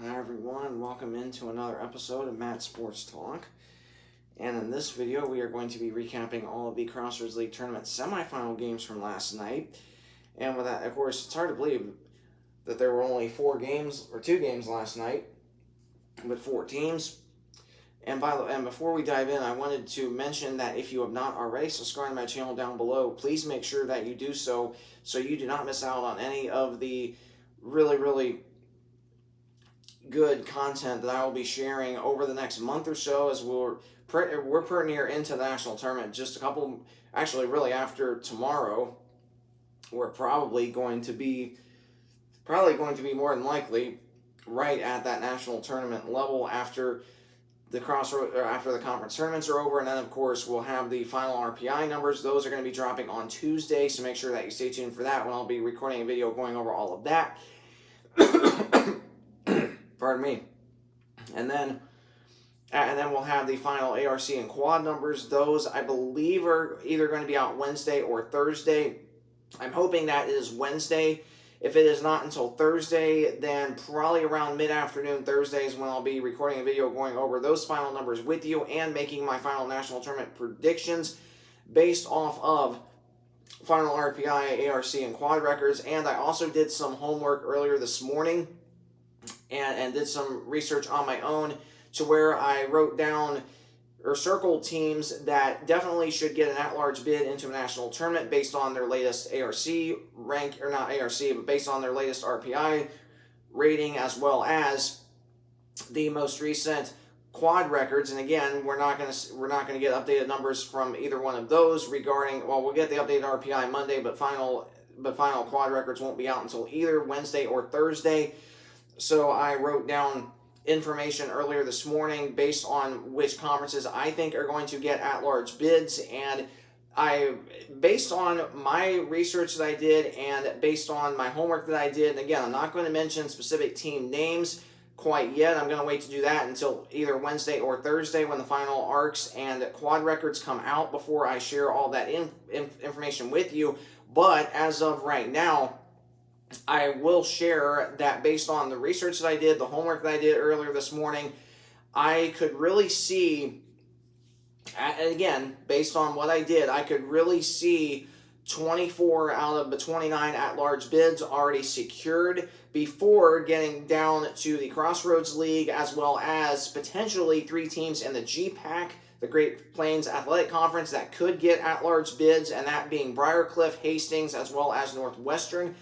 Hi everyone, welcome into another episode of Matt Sports Talk. And in this video, we are going to be recapping all of the Crossroads League Tournament semifinal games from last night. And with that, of course, it's hard to believe that there were only 2 games last night, with 4 teams. And before we dive in, I wanted to mention that if you have not already subscribed to my channel down below, please make sure that you do so you do not miss out on any of the really good content that I will be sharing over the next month or so, as we're pretty near into the national tournament. Just a couple, actually, really after tomorrow, we're probably going to be more than likely right at that national tournament level after the conference tournaments are over, and then of course we'll have the final RPI numbers. Those are going to be dropping on Tuesday, so make sure that you stay tuned for that when I'll be recording a video going over all of that. Pardon me. And then we'll have the final ARC and quad numbers. Those, I believe, are either going to be out Wednesday or Thursday. I'm hoping that it is Wednesday. If it is not until Thursday, then probably around mid-afternoon Thursday is when I'll be recording a video going over those final numbers with you and making my final national tournament predictions based off of final RPI, ARC, and quad records. And I also did some homework earlier this morning and did some research on my own, to where I wrote down or circled teams that definitely should get an at-large bid into a national tournament based on their latest ARC rank, or not ARC, but based on their latest RPI rating, as well as the most recent quad records. And again, we're not going to get updated numbers from either one of those regarding, well, we'll get the updated RPI Monday, but final quad records won't be out until either Wednesday or Thursday. So I wrote down information earlier this morning based on which conferences I think are going to get at-large bids, and based on my research that I did and based on my homework that I did, and again, I'm not going to mention specific team names quite yet. I'm going to wait to do that until either Wednesday or Thursday when the final ARCs and quad records come out before I share all that information with you. But as of right now, I will share that based on the research that I did, the homework that I did earlier this morning, I could really see, and again, based on what I did, I could really see 24 out of the 29 at-large bids already secured before getting down to the Crossroads League, as well as potentially 3 teams in the GPAC, the Great Plains Athletic Conference, that could get at-large bids, and that being Briarcliff, Hastings, as well as Northwestern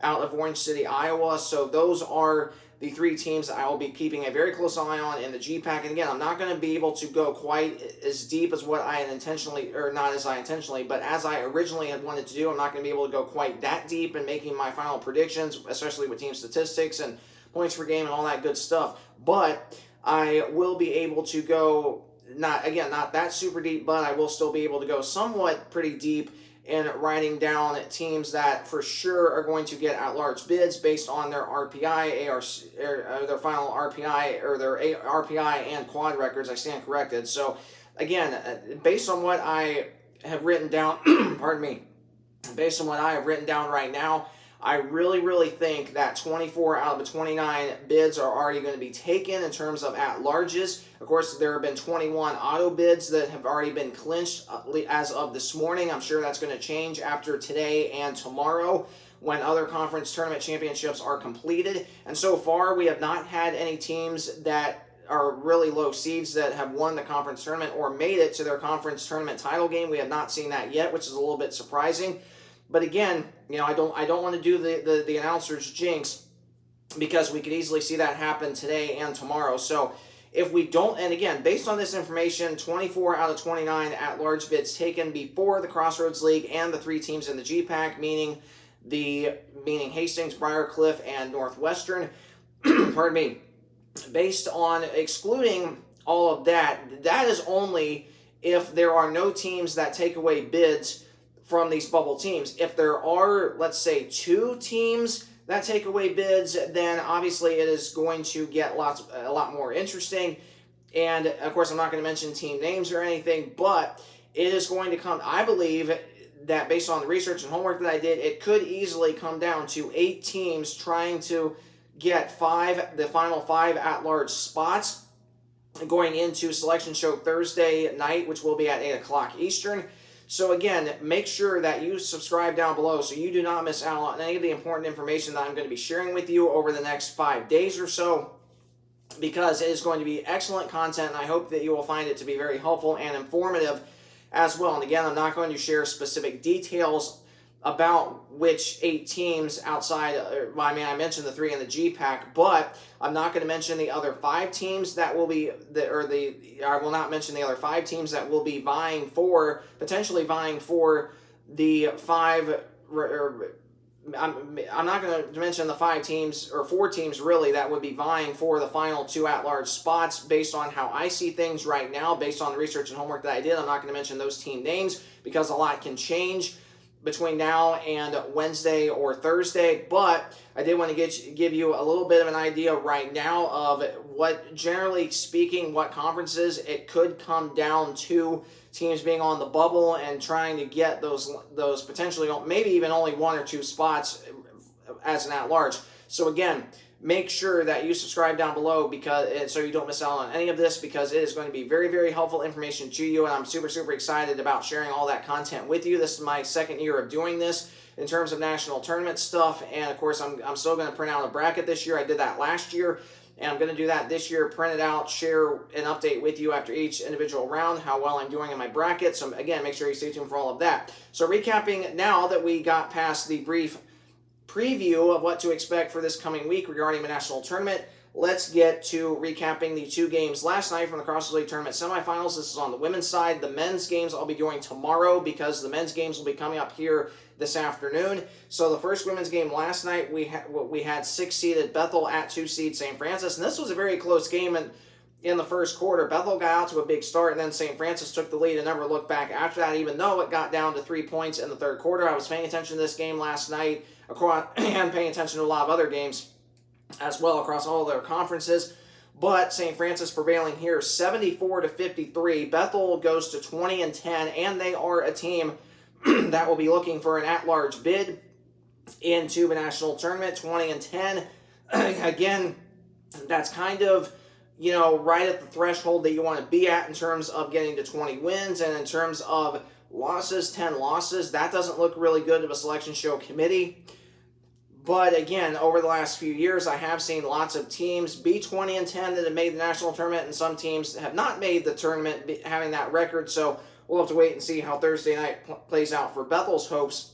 out of Orange City, Iowa. So those are the 3 teams that I will be keeping a very close eye on in the GPAC. And again, I'm not going to be able to go quite as deep as what I had intentionally, or not as I intentionally, but as I originally had wanted to do. I'm not going to be able to go quite that deep in making my final predictions, especially with team statistics and points per game and all that good stuff. But I will be able to go, not that super deep, but I will still be able to go somewhat pretty deep in writing down teams that for sure are going to get at-large bids based on their RPI, ARC, or their final RPI, or their RPI and quad records. I stand corrected. So again, based on what I have written down, pardon me, based on what I have written down right now, I really think that 24 out of the 29 bids are already going to be taken in terms of at-larges. Of course, there have been 21 auto bids that have already been clinched as of this morning. I'm sure that's going to change after today and tomorrow when other conference tournament championships are completed. And so far, we have not had any teams that are really low seeds that have won the conference tournament or made it to their conference tournament title game. We have not seen that yet, which is a little bit surprising. But again, I don't want to do the announcer's jinx, because we could easily see that happen today and tomorrow. So if we don't, and again, based on this information, 24 out of 29 at-large bids taken before the Crossroads League and the 3 teams in the GPAC, meaning Hastings, Briarcliff, and Northwestern. Pardon me. Based on excluding all of that, that is only if there are no teams that take away bids from these bubble teams. If there are, let's say, 2 teams that take away bids, then obviously it is going to get a lot more interesting. And of course, I'm not going to mention team names or anything, but it is going to come, I believe that based on the research and homework that I did, it could easily come down to 8 teams trying to get the final 5 at-large spots going into Selection Show Thursday night, which will be at 8 o'clock Eastern. So again, make sure that you subscribe down below so you do not miss out on any of the important information that I'm going to be sharing with you over the next 5 days or so, because it is going to be excellent content, and I hope that you will find it to be very helpful and informative as well. And again, I'm not going to share specific details about which 8 teams outside, I mentioned the 3 in the G-Pack, but I'm not going to mention the other 5 teams that will be, I will not mention the other 5 teams that will be potentially vying for the 5, I'm not going to mention the 5 teams, or 4 teams really, that would be vying for the final 2 at-large spots based on how I see things right now, based on the research and homework that I did. I'm not going to mention those team names because a lot can change between now and Wednesday or Thursday, but I did want to give you a little bit of an idea right now of what, generally speaking, what conferences it could come down to teams being on the bubble and trying to get those potentially maybe even only 1 or 2 spots as an at-large. So again, make sure that you subscribe down below so you don't miss out on any of this, because it is going to be very, very helpful information to you, and I'm super, super excited about sharing all that content with you. This is my 2nd year of doing this in terms of national tournament stuff, and of course I'm still going to print out a bracket this year. I did that last year, and I'm going to do that this year, print it out, share an update with you after each individual round, how well I'm doing in my bracket. So again, make sure you stay tuned for all of that. So recapping, now that we got past the brief preview of what to expect for this coming week regarding the national tournament, let's get to recapping the 2 games last night from the Cross League Tournament semifinals. This is on the women's side. The men's games I'll be doing tomorrow, because the men's games will be coming up here this afternoon. So the first women's game last night, we had 6-seeded Bethel at 2-seed St. Francis, and this was a very close game in the first quarter. Bethel got out to a big start, and then St. Francis took the lead and never looked back after that, even though it got down to 3 points in the third quarter. I was paying attention to this game last night and paying attention to a lot of other games as well across all their conferences. But St. Francis prevailing here 74-53. Bethel goes to 20-10, and they are a team that will be looking for an at-large bid into the national tournament. 20-10. Again, that's kind of, right at the threshold that you want to be at in terms of getting to 20 wins, and in terms of losses, 10 losses. That doesn't look really good to a selection show committee. But again, over the last few years, I have seen lots of teams be 20-10 that have made the national tournament, and some teams have not made the tournament having that record. So we'll have to wait and see how Thursday night plays out for Bethel's hopes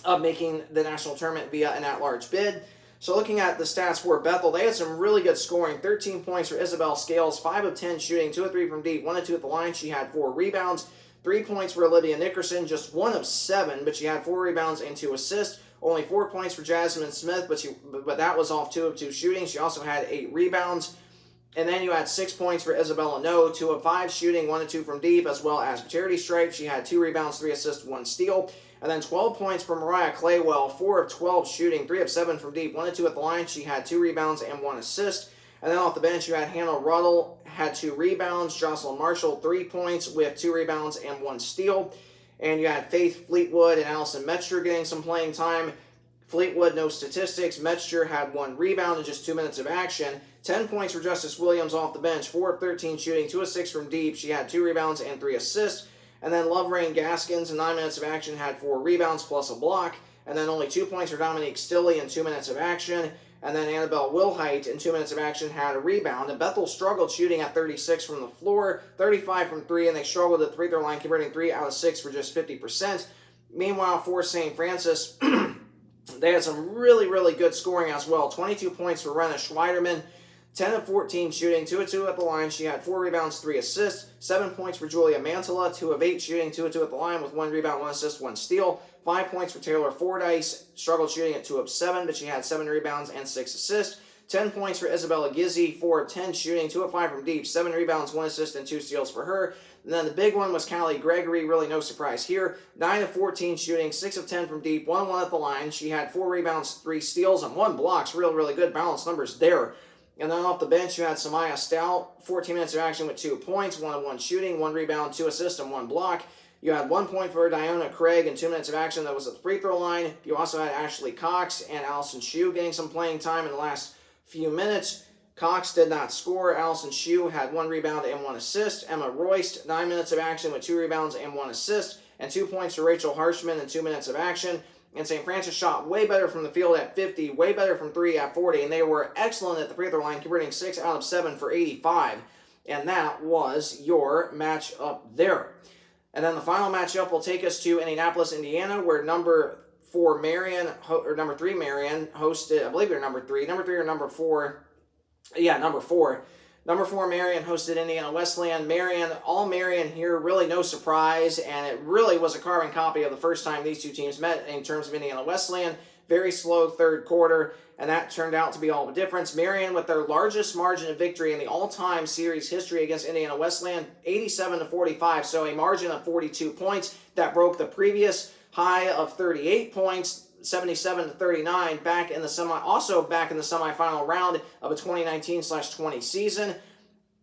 of making the national tournament via an at-large bid. So looking at the stats for Bethel, they had some really good scoring. 13 points for Isabel Scales, 5 of 10 shooting, 2 of 3 from deep, 1 of 2 at the line. She had 4 rebounds. 3 points for Olivia Nickerson, just 1 of 7, but she had 4 rebounds and 2 assists. Only 4 points for Jasmine Smith, but that was off 2 of 2 shooting. She also had 8 rebounds. And then you had 6 points for Isabella No, 2 of 5 shooting, 1 of 2 from deep, as well as Charity Stripe. She had 2 rebounds, 3 assists, 1 steal. And then 12 points for Mariah Claywell, 4 of 12 shooting, 3 of 7 from deep, 1 of 2 at the line. She had 2 rebounds and 1 assist. And then off the bench, you had Hannah Ruddle, had 2 rebounds. Jocelyn Marshall, 3 points with 2 rebounds and 1 steal. And you had Faith Fleetwood and Allison Metzger getting some playing time. Fleetwood, no statistics. Metzger had 1 rebound in just 2 minutes of action. 10 points for Justice Williams off the bench, 4 of 13 shooting, 2 of 6 from deep. She had 2 rebounds and 3 assists. And then Loverain Gaskins in 9 minutes of action had 4 rebounds plus a block. And then only 2 points for Dominique Stilley in 2 minutes of action. And then Annabelle Wilhite in 2 minutes of action had a rebound. And Bethel struggled shooting at 36 from the floor, 35 from 3, and they struggled at the free throw line, converting 3 out of 6 for just 50%. Meanwhile, for St. Francis, they had some really, really good scoring as well. 22 points for Renna Schweiderman, 10 of 14 shooting, 2 of 2 at the line. She had 4 rebounds, 3 assists. 7 points for Julia Mantilla, 2 of 8 shooting, 2 of 2 at the line with 1 rebound, 1 assist, 1 steal. 5 points for Taylor Fordyce, struggled shooting at 2 of 7, but she had 7 rebounds and 6 assists. 10 points for Isabella Gizzi, 4 of 10 shooting, 2 of 5 from deep, 7 rebounds, 1 assist, and 2 steals for her. And then the big one was Callie Gregory, really no surprise here. 9 of 14 shooting, 6 of 10 from deep, 1 of 1 at the line. She had 4 rebounds, 3 steals, and 1 block. Really, really good balanced numbers there. And then off the bench, you had Samaya Stout, 14 minutes of action with 2 points, 1 of 1 shooting, 1 rebound, 2 assists, and 1 block. You had 1 point for Diona Craig in 2 minutes of action that was at the free throw line. You also had Ashley Cox and Allison Shue getting some playing time in the last few minutes. Cox did not score. Allison Shue had 1 rebound and 1 assist. Emma Royst, 9 minutes of action with 2 rebounds and 1 assist. And 2 points for Rachel Harshman in 2 minutes of action. And St. Francis shot way better from the field at 50, way better from 3 at 40. And they were excellent at the free throw line, converting 6 out of 7 for 85. And that was your matchup there. And then the final matchup will take us to Indianapolis, Indiana, where number 3 Marion hosted, I believe they're number 3 or number 4. Yeah, number 4. Number 4 Marion hosted Indiana Wesleyan. All Marion here, really no surprise, and it really was a carbon copy of the first time these two teams met in terms of Indiana Wesleyan. Very slow third quarter, and that turned out to be all the difference. Marion with their largest margin of victory in the all-time series history against Indiana Wesleyan, 87-45, so a margin of 42 points that broke the previous high of 38 points, 77-39, back in the semifinal round of a 2019/20 season.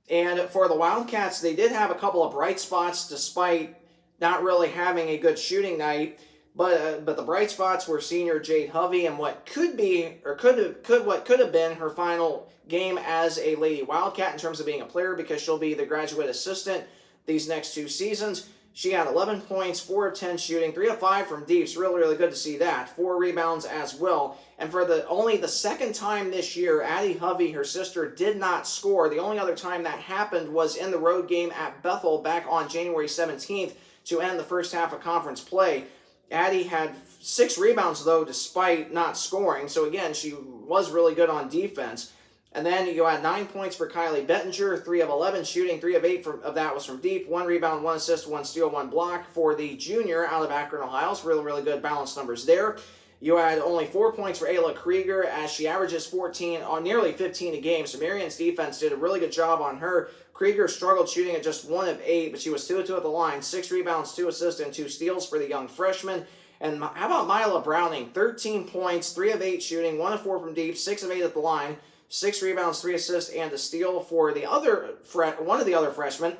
And for the Wildcats, they did have a couple of bright spots despite not really having a good shooting night. But the bright spots were senior Jade Hovey and what could have been her final game as a Lady Wildcat in terms of being a player, because she'll be the graduate assistant these next 2 seasons. She had 11 points, 4 of 10 shooting, 3 of 5 from deep. It's really, really good to see that. 4 rebounds as well. And for only the second time this year, Addie Hovey, her sister, did not score. The only other time that happened was in the road game at Bethel back on January 17th to end the first half of conference play. Addie had 6 rebounds, though, despite not scoring. So, again, she was really good on defense. And then you had 9 points for Kylie Bettinger, 3 of 11 shooting, 3 of 8 of that was from deep, 1 rebound, 1 assist, 1 steal, 1 block for the junior out of Akron, Ohio. So really, really good balanced numbers there. You had only 4 points for Ayla Krieger as she averages 14 on nearly 15 a game. So Marion's defense did a really good job on her. Krieger struggled shooting at just 1 of 8, but she was 2 of 2 at the line, 6 rebounds, 2 assists, and 2 steals for the young freshman. And how about Mila Browning? 13 points, 3 of 8 shooting, 1 of 4 from deep, 6 of 8 at the line. 6 rebounds, 3 assists, and a steal for one of the other freshmen,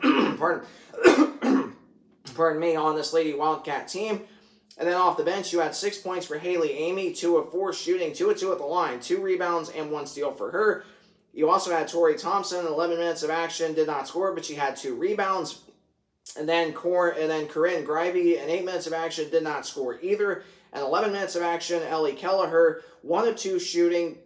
pardon me, on this Lady Wildcat team. And then off the bench, you had 6 points for Haley Amy, 2 of 4 shooting, 2 of 2 at the line, 2 rebounds, and 1 steal for her. You also had Tori Thompson, 11 minutes of action, did not score, but she had 2 rebounds. And then Corinne Grivey, in 8 minutes of action, did not score either. And 11 minutes of action, Ellie Kelleher, 1 of 2 shooting,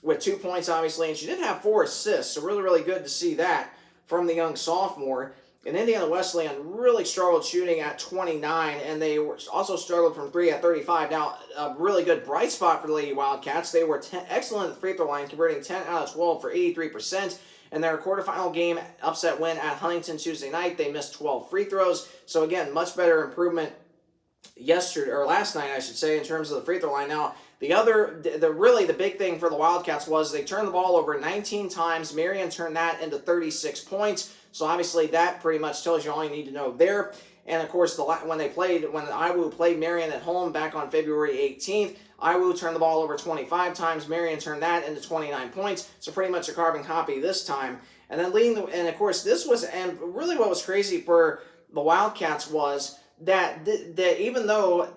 with 2 points, obviously, and she did have 4 assists, so really, really good to see that from the young sophomore. And Indiana Wesleyan really struggled shooting at 29, and they also struggled from 3 at 35. Now, a really good bright spot for the Lady Wildcats. They were excellent at the free throw line, converting 10 out of 12 for 83%. In their quarterfinal game upset win at Huntington Tuesday night, they missed 12 free throws. So, again, much better improvement last night, I should say, in terms of the free throw line. Now, the big thing for the Wildcats was they turned the ball over 19 times. Marion turned that into 36 points. So obviously that pretty much tells you all you need to know there. And of course, when IWU played Marion at home back on February 18th, IWU turned the ball over 25 times. Marion turned that into 29 points. So pretty much a carbon copy this time. And then and of course and really what was crazy for the Wildcats was that even though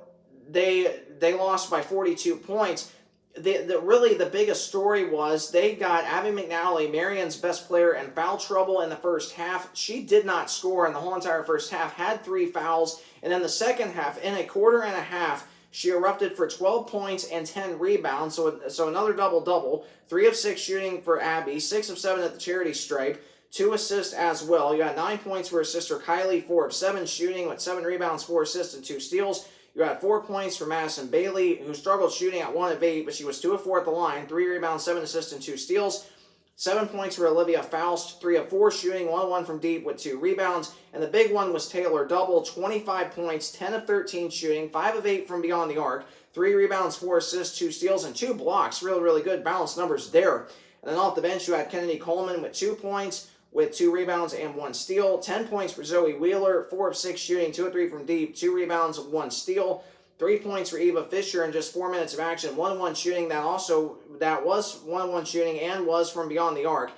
they lost by 42 points, the biggest story was they got Abby McNally, Marion's best player, in foul trouble in the first half. She did not score in the whole entire first half, had 3 fouls, and then the second half, in a quarter and a half, she erupted for 12 points and 10 rebounds, so another double-double, 3 of 6 shooting for Abby, 6 of 7 at the charity stripe, 2 assists as well. You had 9 points for her sister Kylie, 4 of 7 shooting with 7 rebounds, 4 assists, and 2 steals. You had 4 points for Madison Bailey, who struggled shooting at 1 of 8, but she was 2 of 4 at the line, 3 rebounds, 7 assists, and 2 steals. 7 points for Olivia Faust, 3 of 4 shooting, 1 of 1 from deep with 2 rebounds. And the big one was Taylor Double, 25 points, 10 of 13 shooting, 5 of 8 from beyond the arc, 3 rebounds, 4 assists, 2 steals, and 2 blocks. Really, really good balanced numbers there. And then off the bench, you had Kennedy Coleman with 2 points, with 2 rebounds and 1 steal. 10 points for Zoe Wheeler, 4 of 6 shooting, 2 of 3 from deep, 2 rebounds, 1 steal. 3 points for Eva Fisher in just 4 minutes of action. 1-1 shooting, that was 1-1 shooting and was from beyond the arc.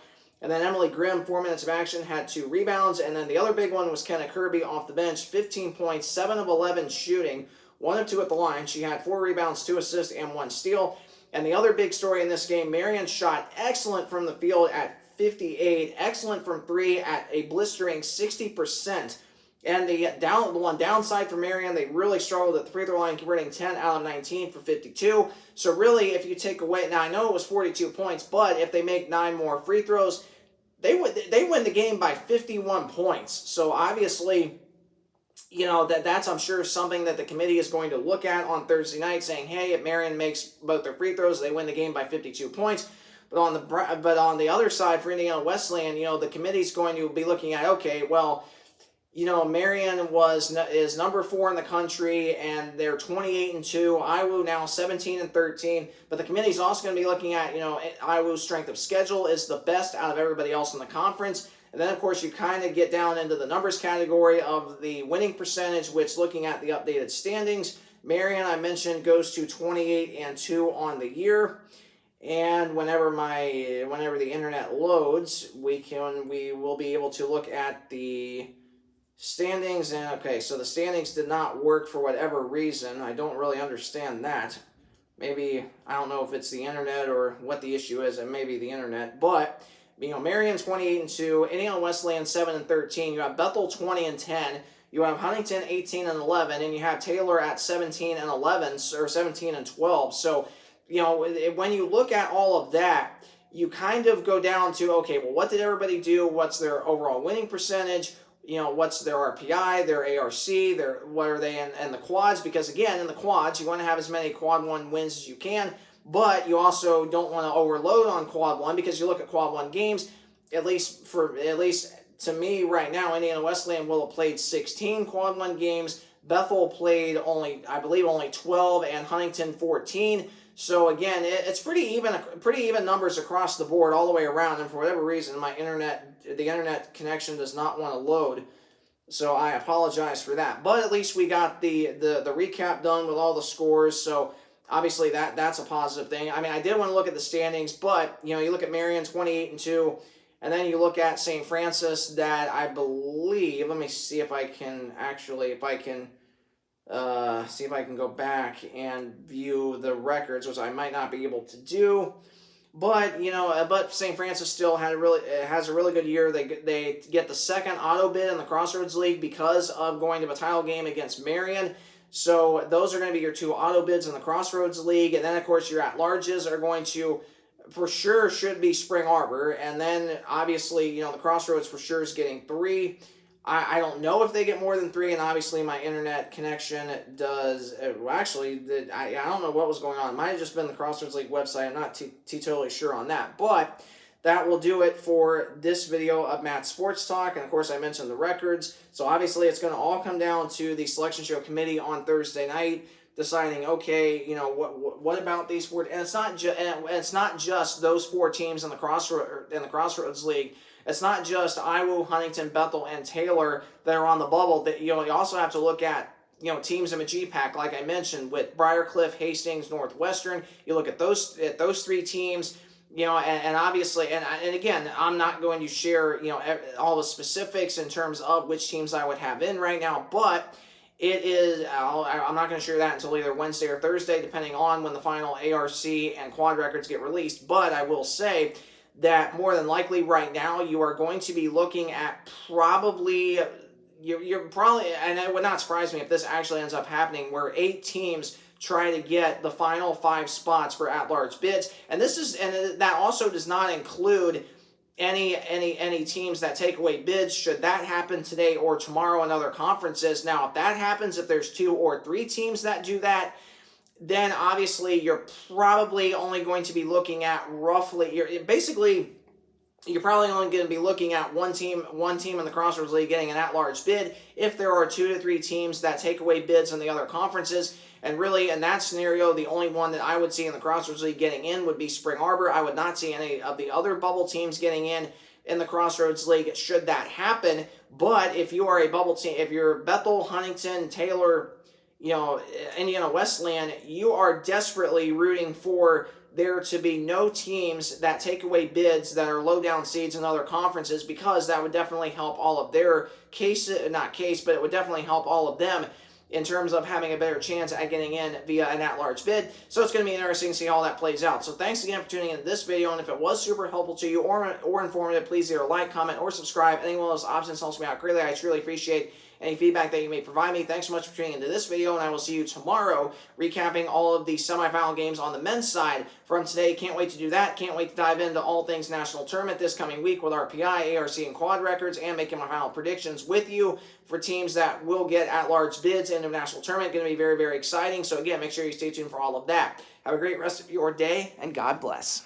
And then Emily Grimm, 4 minutes of action, had 2 rebounds. And then the other big one was Kenna Kirby off the bench, 15 points, 7 of 11 shooting, 1 of 2 at the line. She had 4 rebounds, 2 assists, and 1 steal. And the other big story in this game, Marion shot excellent from the field at 58, excellent from three at a blistering 60%. And the one downside for Marion, they really struggled at the free throw line, converting 10 out of 19 for 52. So really, if you take away, now I know it was 42 points, but if they make 9 more free throws, they win the game by 51 points. So obviously, that's, I'm sure, something that the committee is going to look at on Thursday night, saying, hey, if Marion makes both their free throws, they win the game by 52 points. But on the other side for Indiana Wesleyan, the committee's going to be looking at, okay, well, Marion is number 4 in the country, and they're 28-2. IWU now 17-13. But the committee's also going to be looking at, IWU's strength of schedule is the best out of everybody else in the conference. And then, of course, you kind of get down into the numbers category of the winning percentage, which, looking at the updated standings, Marion, I mentioned, goes to 28-2 on the year. And whenever the internet loads, we will be able to look at the standings. And okay, so the standings did not work for whatever reason. I don't really understand that. Maybe, I don't know if it's the internet or what the issue is, and maybe the internet. But, Marion 28-2, Indiana Wesleyan 7-13. You have Bethel 20-10. You have Huntington 18-11, and you have Taylor at 17-11 or 17-12. So, when you look at all of that, you kind of go down to, okay, well, what did everybody do? What's their overall winning percentage? What's their RPI, their ARC, what are they in the quads? Because again, in the quads, you want to have as many quad 1 wins as you can, but you also don't want to overload on quad 1, because you look at quad 1 games, at least to me right now, Indiana Wesleyan will have played 16 quad 1 games. Bethel played only 12, and Huntington 14. So again, it's pretty even numbers across the board all the way around, and for whatever reason, the internet connection does not want to load. So I apologize for that. But at least we got the recap done with all the scores, so obviously that's a positive thing. I mean, I did want to look at the standings, but you look at Marion 28-2, and then you look at St. Francis, that I believe, let me see if I can go back and view the records, which I might not be able to do. But but St. Francis still has a really good year. They get the second auto bid in the Crossroads League because of going to a title game against Marion. So those are going to be your 2 auto bids in the Crossroads League, and then of course your at-larges are going to, for sure, should be Spring Arbor, and then obviously the Crossroads for sure is getting 3. I don't know if they get more than 3, and obviously my internet connection does. I don't know what was going on. It might have just been the Crossroads League website. I'm not totally sure on that. But that will do it for this video of Matt's Sports Talk. And of course, I mentioned the records. So obviously, it's going to all come down to the selection show committee on Thursday night, deciding, okay, what about these 4? And it's not just those 4 teams in the Crossroads League. It's not just IWU, Huntington, Bethel, and Taylor that are on the bubble. That you also have to look at teams in the G-Pack, like I mentioned, with Briarcliff, Hastings, Northwestern. You look at those 3 teams, and obviously, and again, I'm not going to share all the specifics in terms of which teams I would have in right now, but it is. I'm not going to share that until either Wednesday or Thursday, depending on when the final ARC and quad records get released. But I will say that more than likely right now you are going to be looking at you're probably, and it would not surprise me if this actually ends up happening, where 8 teams try to get the final 5 spots for at-large bids, and that also does not include any teams that take away bids should that happen today or tomorrow in other conferences. Now, if that happens, if there's 2 or 3 teams that do that, then obviously you're probably only going to be looking at you're probably only going to be looking at one team in the Crossroads League getting an at-large bid if there are 2 to 3 teams that take away bids in the other conferences. And really, in that scenario, the only one that I would see in the Crossroads League getting in would be Spring Arbor. I would not see any of the other bubble teams getting in the Crossroads League should that happen. But if you are a bubble team, if you're Bethel, Huntington, Taylor, Indiana Wesleyan, you are desperately rooting for there to be no teams that take away bids that are low-down seeds in other conferences, because that would definitely help all of their but it would definitely help all of them in terms of having a better chance at getting in via an at-large bid. So it's going to be interesting to see how that plays out. So thanks again for tuning into this video, and if it was super helpful to you or informative, please either like, comment, or subscribe. Any one of those options helps me out greatly. I truly appreciate any feedback that you may provide me. Thanks so much for tuning into this video, and I will see you tomorrow recapping all of the semifinal games on the men's side from today. Can't wait to do that. Can't wait to dive into all things national tournament this coming week with our PI, ARC, and quad records, and making my final predictions with you for teams that will get at-large bids into the national tournament. Going to be very, very exciting. So again, make sure you stay tuned for all of that. Have a great rest of your day, and God bless.